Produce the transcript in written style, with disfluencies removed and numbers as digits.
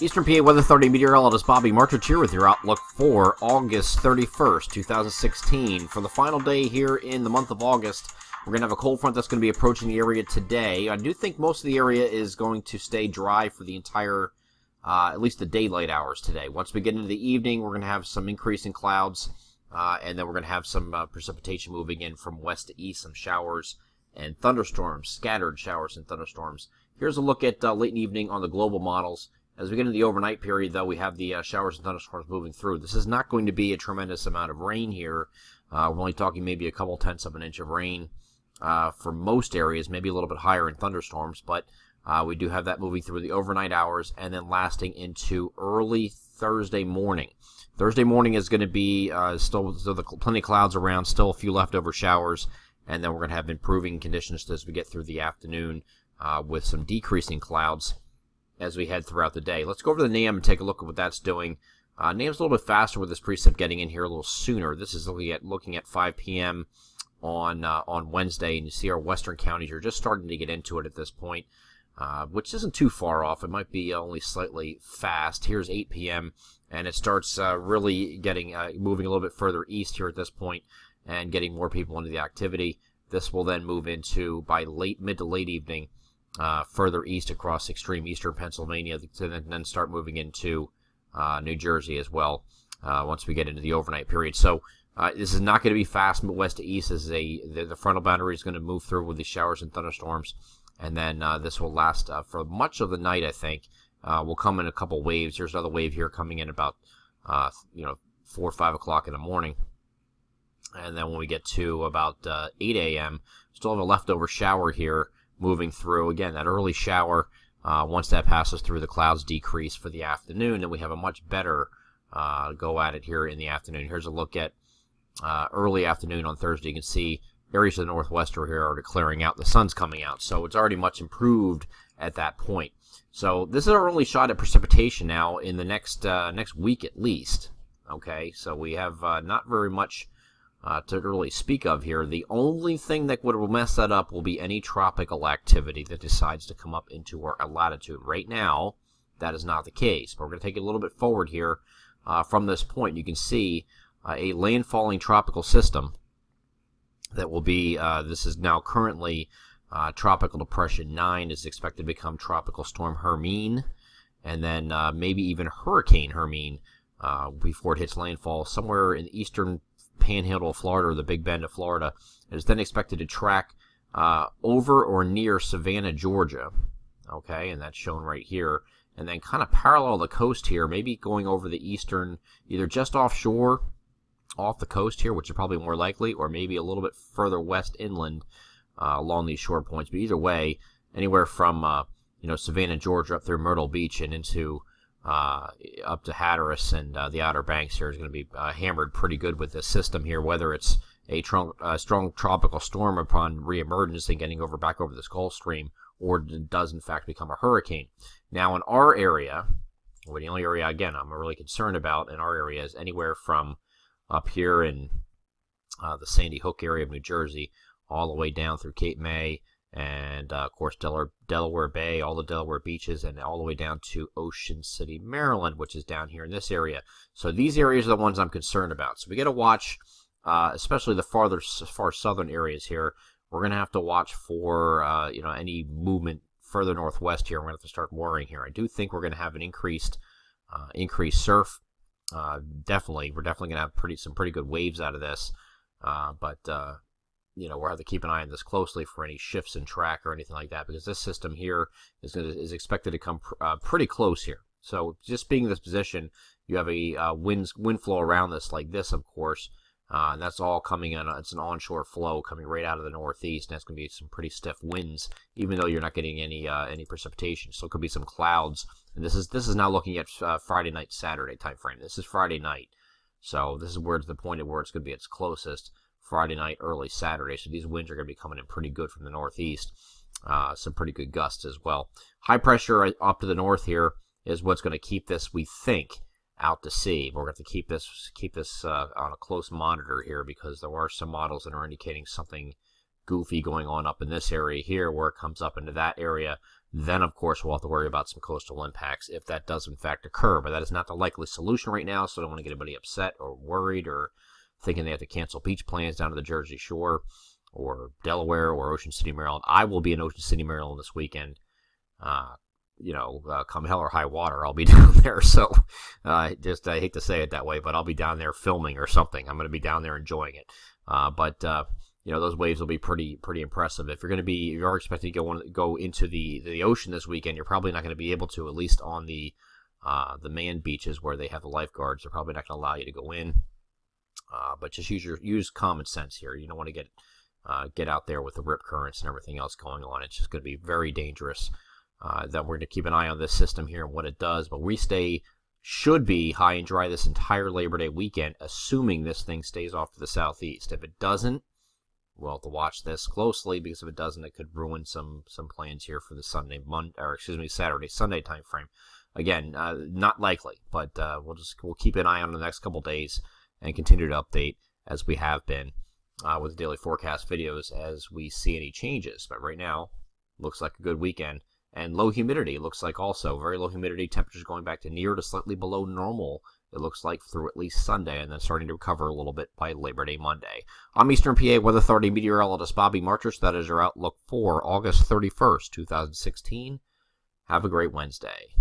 Eastern PA Weather Authority meteorologist Bobby Martrich here with your outlook for August 31st, 2016. For the final day here in the month of August, we're going to have a cold front that's going to be approaching the area today. I do think most of the area is going to stay dry for the entire, at least the daylight hours today. Once we get into the evening, we're going to have some increase in clouds, and then we're going to have some precipitation moving in from west to east, some showers and thunderstorms, scattered showers and thunderstorms. Here's a look at late in the evening on the global models. As we get into the overnight period, though, we have the showers and thunderstorms moving through. This is not going to be a tremendous amount of rain here. We're only talking maybe a couple tenths of an inch of rain for most areas, maybe a little bit higher in thunderstorms, but we do have that moving through the overnight hours and then lasting into early Thursday morning. Thursday morning is going to be still plenty of clouds around, still a few leftover showers, and then we're going to have improving conditions as we get through the afternoon with some decreasing clouds as we head throughout the day. Let's go over to the NAM and take a look at what that's doing. NAM's a little bit faster with this precip getting in here a little sooner. This is looking at 5 p.m. on Wednesday, and you see our western counties are just starting to get into it at this point, which isn't too far off. It might be only slightly fast. Here's 8 p.m., and it starts really getting moving a little bit further east here at this point and getting more people into the activity. This will then move into, by mid to late evening, further east across extreme eastern Pennsylvania, to then start moving into New Jersey as well once we get into the overnight period. So this is not going to be fast west to east. This is the frontal boundary is going to move through with these showers and thunderstorms, and then this will last for much of the night, I think. Will come in a couple waves. Here's another wave here coming in about 4 or 5 o'clock in the morning. And then when we get to about 8 a.m., still have a leftover shower here moving through. Again, that early shower, once that passes through, the clouds decrease for the afternoon, and we have a much better go at it here in the afternoon. Here's a look at early afternoon on Thursday. You can see areas of the northwest here are clearing out. The sun's coming out, so it's already much improved at that point. So this is our only shot at precipitation now in the next week at least. Okay, so we have not very much to really speak of here. The only thing that would mess that up will be any tropical activity that decides to come up into our latitude. Right now, that is not the case. But we're going to take it a little bit forward here from this point. You can see a landfalling tropical system that will be, this is now currently Tropical Depression 9, is expected to become Tropical Storm Hermine, and then maybe even Hurricane Hermine before it hits landfall somewhere in the eastern panhandle of Florida, or the Big Bend of Florida. It is then expected to track over or near Savannah, Georgia. Okay, and that's shown right here. And then kind of parallel the coast here, maybe going over the eastern, either just offshore, off the coast here, which is probably more likely, or maybe a little bit further west inland along these shore points. But either way, anywhere from Savannah, Georgia, up through Myrtle Beach and into up to Hatteras and the Outer Banks here is going to be hammered pretty good with this system here, whether it's a strong tropical storm upon reemergence and getting back over this Gulf Stream, or it does in fact become a hurricane. Now in our area, the only area, again, I'm really concerned about in our area is anywhere from up here in the Sandy Hook area of New Jersey all the way down through Cape May, and, of course, Delaware Bay, all the Delaware beaches, and all the way down to Ocean City, Maryland, which is down here in this area. So these areas are the ones I'm concerned about. So we got to watch, especially the far southern areas here. We're going to have to watch for, any movement further northwest here. We're going to have to start worrying here. I do think we're going to have an increased surf. We're definitely going to have some pretty good waves out of this. But we'll have to keep an eye on this closely for any shifts in track or anything like that, because this system here is expected to come pretty close here. So just being in this position, you have a wind flow around this like this, of course, and that's all coming in. It's an onshore flow coming right out of the northeast, and that's going to be some pretty stiff winds, even though you're not getting any precipitation. So it could be some clouds. And this is now looking at Friday night, Saturday time frame. This is Friday night, so this is where it's the point of where it's going to be its closest. Friday night, early Saturday. So these winds are going to be coming in pretty good from the northeast. Some pretty good gusts as well. High pressure up to the north here is what's going to keep this, we think, out to sea. We're going to have to keep this on a close monitor here, because there are some models that are indicating something goofy going on up in this area here where it comes up into that area, then of course we'll have to worry about some coastal impacts if that does in fact occur. But that is not the likely solution right now, so I don't want to get anybody upset or worried or thinking they have to cancel beach plans down to the Jersey Shore or Delaware or Ocean City, Maryland. I will be in Ocean City, Maryland this weekend. Come hell or high water, I'll be down there. So I hate to say it that way, but I'll be down there filming or something. I'm going to be down there enjoying it. But those waves will be pretty impressive. If you are expecting to go into the ocean this weekend, you're probably not going to be able to, at least on the manned beaches where they have the lifeguards. They're probably not going to allow you to go in. But just use common sense here. You don't want to get out there with the rip currents and everything else going on. It's just going to be very dangerous. That we're going to keep an eye on this system here and what it does. But we should be high and dry this entire Labor Day weekend, assuming this thing stays off to the southeast. If it doesn't, we'll have to watch this closely, because if it doesn't, it could ruin some plans here for the Saturday, Sunday time frame. Again, not likely, but we'll keep an eye on the next couple days and continue to update as we have been with the daily forecast videos as we see any changes. But right now, looks like a good weekend. And low humidity looks like also very low humidity. Temperatures going back to near to slightly below normal, it looks like, through at least Sunday, and then starting to recover a little bit by Labor Day Monday. I'm Eastern PA Weather Authority meteorologist Bobby Martrich. That is your outlook for August 31st, 2016. Have a great Wednesday.